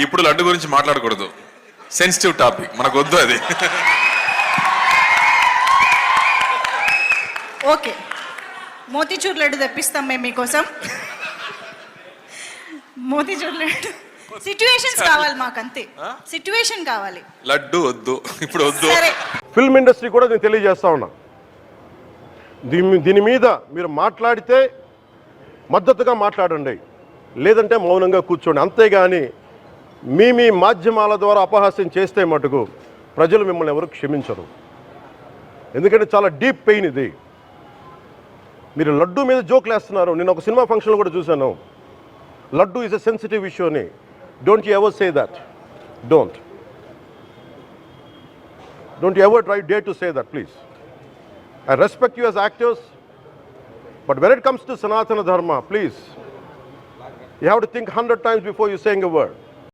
ఇప్పుడు లడ్డు గురించి మాట్లాడకూడదు, సెన్సిటివ్ టాపిక్, మనకు వద్దు అది. ఓకే, మోతీచూర్ లడ్డు తెప్పిస్తాం మేము మీకోసం. మోతీచూర్ లడ్డు సిచ్యువేషన్స్ కావాలి మాకు, అంతే. సిచ్యువేషన్ కావాలి, లడ్డు వద్దు ఇప్పుడు వద్దు. సరే, ఫిల్మ్ ఇండస్ట్రీ కూడా నేను తెలియజేస్తా ఉన్నా, దీని మీద మీరు మాట్లాడితే మద్దతుగా మాట్లాడండి, లేదంటే మౌనంగా కూర్చోండి. అంతేగాని మీ మాధ్యమాల ద్వారా అపహాస్యం చేస్తే మటుకు ప్రజలు మిమ్మల్ని ఎవరు క్షమించరు. ఎందుకంటే చాలా డీప్ పెయిన్ ఇది. మీరు లడ్డు మీద జోక్లు వేస్తున్నారు. నేను ఒక సినిమా ఫంక్షన్లో కూడా చూశాను, laddu is a sensitive issue అని. Don't you ever say that. Don't you ever dare to say that, please. I respect you as actors, but when it comes to Sanatana Dharma, please, you have to think 100 times before you saying a word.